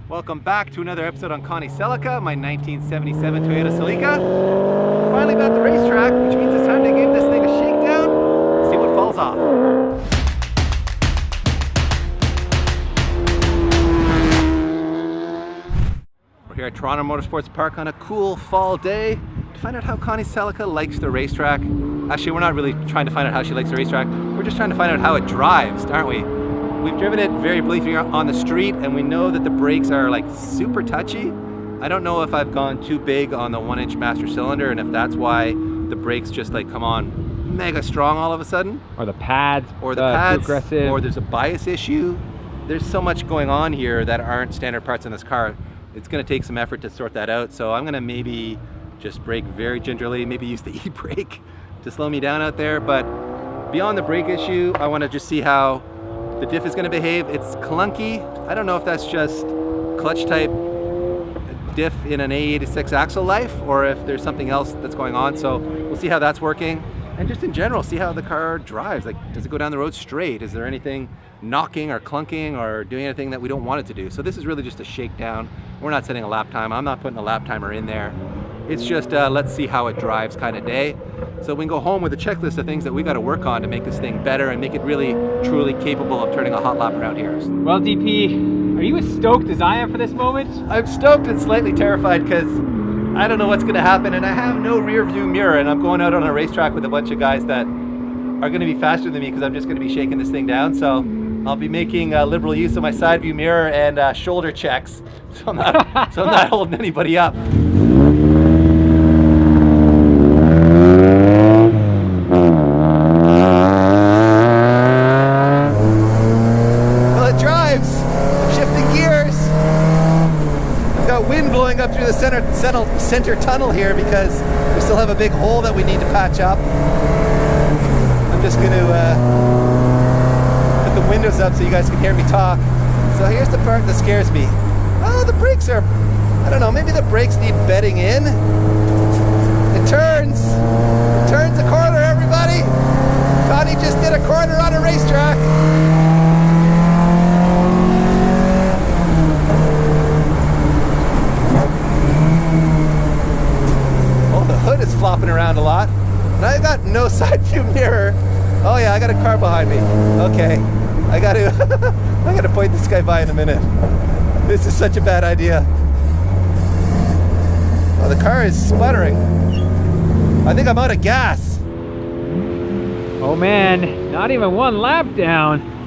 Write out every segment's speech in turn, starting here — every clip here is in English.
Welcome back to another episode on Connie Celica, my 1977 Toyota Celica. We're finally at the racetrack, which means it's time to give this thing a shakedown, see what falls off. We're here at Toronto Motorsports Park on a cool fall day to find out how Connie Celica likes the racetrack. Actually, we're not really trying to find out how she likes the racetrack, we're just trying to find out how it drives, aren't we? We've driven it very briefly on the street and we know that the brakes are like super touchy. I don't know if I've gone too big on the 1-inch master cylinder and if that's why the brakes just like come on mega strong all of a sudden. Or the pads. Or the pads. Too aggressive. Or there's a bias issue. There's so much going on here that aren't standard parts in this car. It's gonna take some effort to sort that out. So I'm gonna maybe just brake very gingerly, maybe use the e-brake to slow me down out there. But beyond the brake issue, I wanna just see how the diff is going to behave. It's clunky. I don't know if that's just clutch type diff in an A86 axle life or if there's something else that's going on. So we'll see how that's working. And just in general, see how the car drives. Like, does it go down the road straight? Is there anything knocking or clunking or doing anything that we don't want it to do? So this is really just a shakedown. We're not setting a lap time. I'm not putting a lap timer in there. It's just let's see how it drives kind of day. So we can go home with a checklist of things that we got to work on to make this thing better and make it really, truly capable of turning a hot lap around here. Well, DP, are you as stoked as I am for this moment? I'm stoked and slightly terrified because I don't know what's going to happen and I have no rear view mirror and I'm going out on a racetrack with a bunch of guys that are going to be faster than me because I'm just going to be shaking this thing down. So I'll be making liberal use of my side view mirror and shoulder checks so I'm not holding anybody up. Up through the center tunnel here because we still have a big hole that we need to patch up. I'm just going to put the windows up so you guys can hear me talk. So here's the part that scares me. Oh, the brakes are, I don't know, maybe the brakes need bedding in. It turns a corner, everybody. Connie just did a corner on a racetrack. Flopping around a lot. And I got no side view mirror. Oh yeah, I got a car behind me. Okay, I gotta point this guy by in a minute. This is such a bad idea. Oh, the car is sputtering. I think I'm out of gas. Oh man, not even one lap down.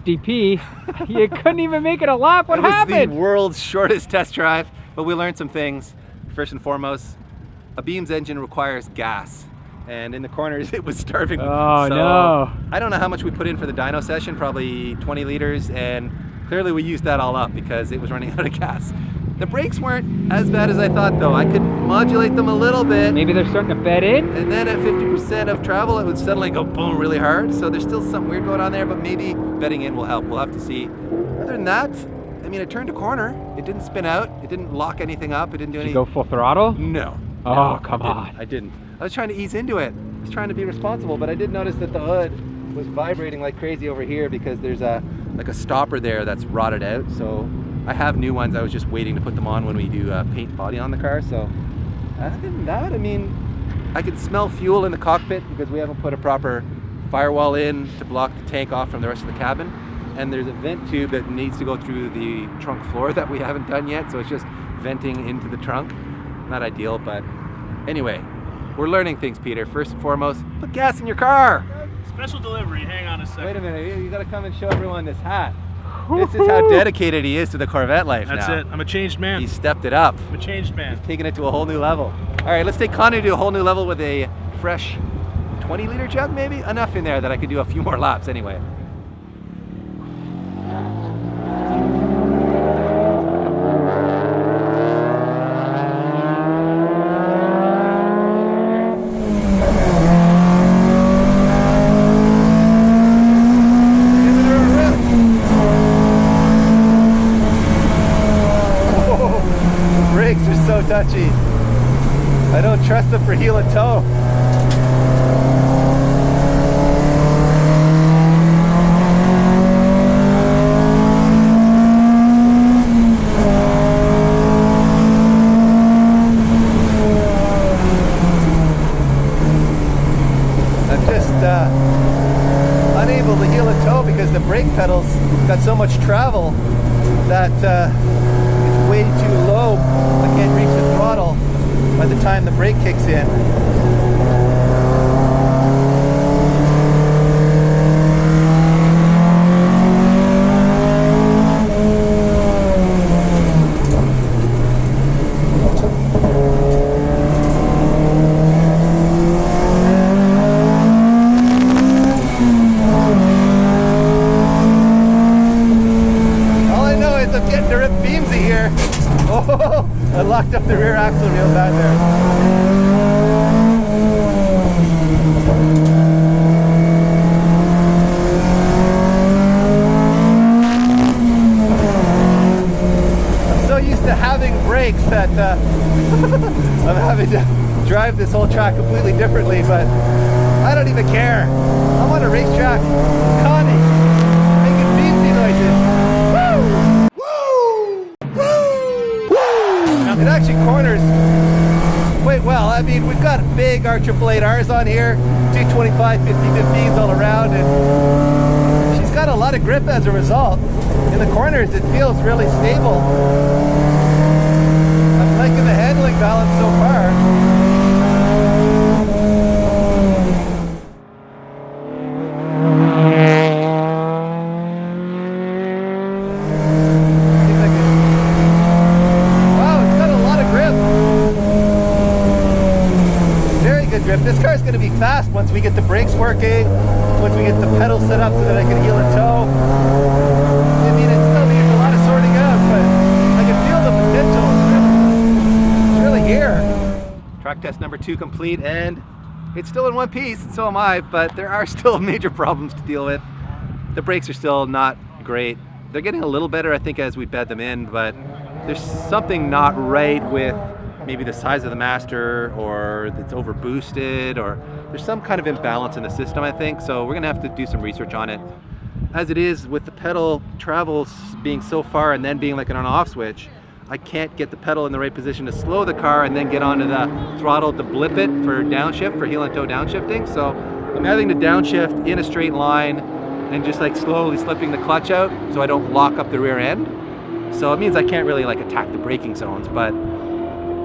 DP, you couldn't even make it a lap. What happened? It was the world's shortest test drive, but we learned some things. First and foremost, a Beams engine requires gas, and in the corners it was starving. Oh, so, no. I don't know how much we put in for the dyno session, probably 20 liters, and clearly we used that all up because it was running out of gas. The brakes weren't as bad as I thought though. I could modulate them a little bit. Maybe they're starting to bed in? And then at 50% of travel, it would suddenly go boom really hard. So there's still something weird going on there, but maybe bedding in will help. We'll have to see. Other than that, I mean, it turned a corner. It didn't spin out. It didn't lock anything up. It didn't do anything. Did you go full throttle? No. Oh, no, come on. I didn't. I was trying to ease into it. I was trying to be responsible, but I did notice that the hood was vibrating like crazy over here because there's like a stopper there that's rotted out. So I have new ones. I was just waiting to put them on when we do paint body on the car. So other than that, I mean, I could smell fuel in the cockpit because we haven't put a proper firewall in to block the tank off from the rest of the cabin. And there's a vent tube that needs to go through the trunk floor that we haven't done yet. So it's just venting into the trunk. Not ideal, but anyway, we're learning things, Peter. First and foremost, put gas in your car. Special delivery, hang on a second. Wait a minute, you gotta come and show everyone this hat. This is how dedicated he is to the Corvette life. That's now. it, I'm a changed man. He stepped it up. I'm a changed man. He's taking it to a whole new level. All right, let's take Connie to a whole new level with a fresh 20-liter jug maybe? Enough in there that I could do a few more laps anyway. Touchy. I don't trust them for heel and toe. able to heel and toe because the brake pedals got so much travel that it's way too low. I can't reach the throttle by the time the brake kicks in. I locked up the rear axle real bad there. I'm so used to having brakes that I'm having to drive this whole track completely differently, but I don't even care. I'm on a racetrack. Connie, making beepsy noises. It actually corners quite well. I mean, we've got big R888Rs on here, 225, 50-15s all around, and she's got a lot of grip as a result. In the corners, it feels really stable. I'm liking the handling balance so far. This car is going to be fast once we get the brakes working, once we get the pedals set up so that I can heel and toe. I mean, it still needs a lot of sorting out, but I can feel the potential. It's really here. Track test number 2 complete, and it's still in one piece, and so am I, but there are still major problems to deal with. The brakes are still not great. They're getting a little better, I think, as we bed them in, but there's something not right with maybe the size of the master, or it's over boosted, or there's some kind of imbalance in the system, I think. So we're gonna have to do some research on it. As it is, with the pedal travels being so far and then being like an on-off switch, I can't get the pedal in the right position to slow the car and then get onto the throttle to blip it for downshift, for heel and toe downshifting. So I'm having to downshift in a straight line and just like slowly slipping the clutch out so I don't lock up the rear end. So it means I can't really like attack the braking zones, but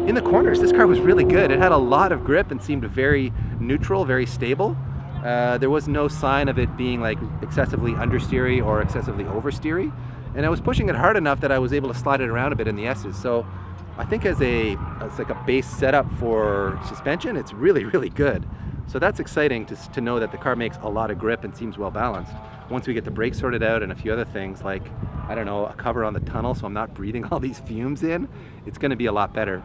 in the corners, this car was really good. It had a lot of grip and seemed very neutral, very stable. There was no sign of it being like excessively understeery or excessively oversteery. And I was pushing it hard enough that I was able to slide it around a bit in the S's. So I think as like a base setup for suspension, it's really, really good. So that's exciting to know that the car makes a lot of grip and seems well balanced. Once we get the brakes sorted out and a few other things like, I don't know, a cover on the tunnel so I'm not breathing all these fumes in, it's gonna be a lot better.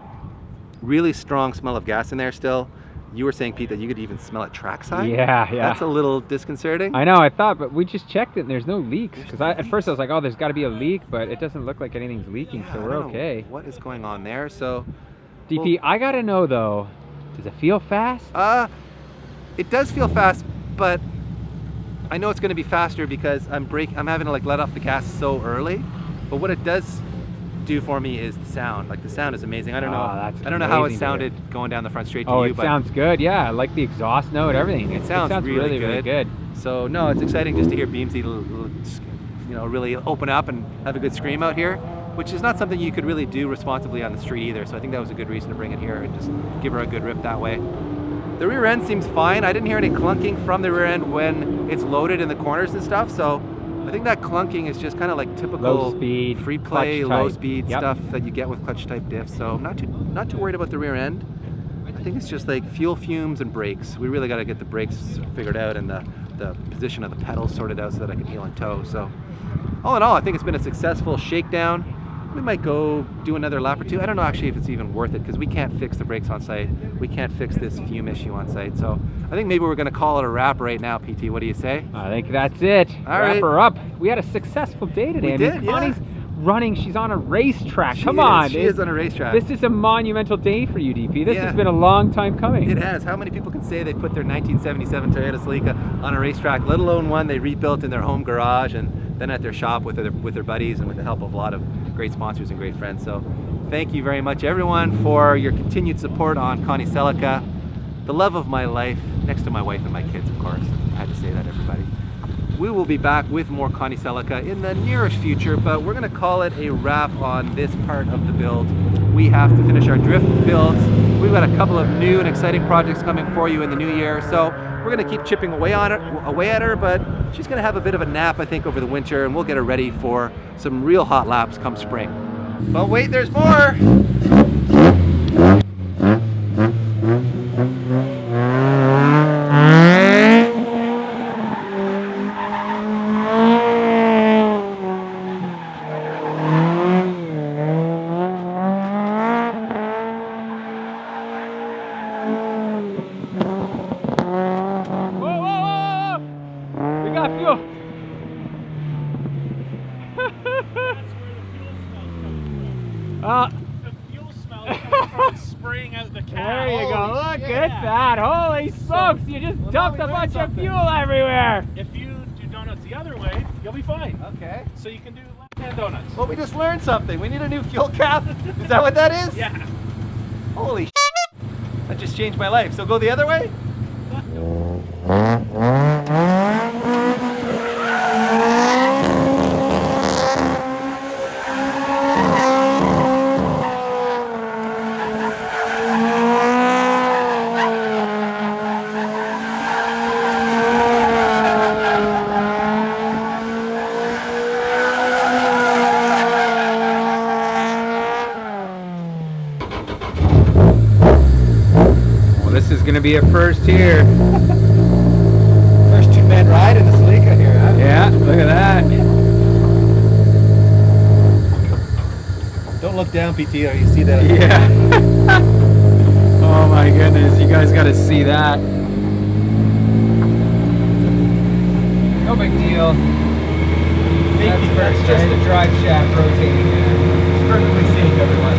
Really strong smell of gas in there still. You were saying, Pete, that you could even smell it trackside? Yeah. That's a little disconcerting. I know, I thought, but we just checked it and there's no leaks. Because at first I was like, oh, there's got to be a leak, but it doesn't look like anything's leaking, so we're okay. What is going on there? So, DP, I got to know though, does it feel fast? It does feel fast, but I know it's going to be faster because I'm having to like let off the gas so early. But what it does do for me is the sound. Like the sound is amazing. I don't know how it sounded going down the front straight to you. It sounds good. Yeah, I like the exhaust note, everything. It sounds really, really good. So no, it's exciting just to hear Beamsy, really open up and have a good scream out here, which is not something you could really do responsibly on the street either. So I think that was a good reason to bring it here and just give her a good rip that way. The rear end seems fine. I didn't hear any clunking from the rear end when it's loaded in the corners and stuff. So I think that clunking is just kind of like typical low speed, free play, low speed stuff that you get with clutch type diffs. So I'm not too worried about the rear end. I think it's just like fuel fumes and brakes. We really got to get the brakes figured out and the position of the pedals sorted out so that I can heel and toe. So all in all, I think it's been a successful shakedown. We might go do another lap or two. I don't know actually if it's even worth it because we can't fix the brakes on site. We can't fix this fume issue on site. So I think maybe we're going to call it a wrap right now, PT. What do you say? I think that's it. Wrap her up. We had a successful day today. We did, Connie's running. She's on a racetrack. Come on. She is on a racetrack. This is a monumental day for you, DP. This has been a long time coming. It has. How many people can say they put their 1977 Toyota Celica on a racetrack, let alone one they rebuilt in their home garage and then at their shop with their buddies and with the help of a lot of great sponsors and great friends. So thank you very much, everyone, for your continued support on Connie Celica, the love of my life, next to my wife and my kids, of course. I had to say that, everybody. We will be back with more Connie Celica in the nearest future, but we're going to call it a wrap on this part of the build. We have to finish our drift builds. We've got a couple of new and exciting projects coming for you in the new year, so we're going to keep chipping away at her, but she's going to have a bit of a nap, I think, over the winter, and we'll get her ready for some real hot laps come spring. But wait, there's more! The fuel smell is coming from spraying out the cab. There you go. Look Holy at that. Holy smokes. You just dumped a bunch of fuel everywhere. If you do donuts the other way, you'll be fine. Okay. So you can do left-hand donuts. Well, we just learned something. We need a new fuel cap. Is that what that is? Yeah. Holy shit. That just changed my life. So go the other way? This is gonna be a first here. First two-man ride in the Celica here, huh? Yeah, look at that. Don't look down, PT, or you see that. Yeah. Oh my goodness, you guys gotta see that. No big deal. That's just the drive shaft rotating. It's perfectly safe, everyone.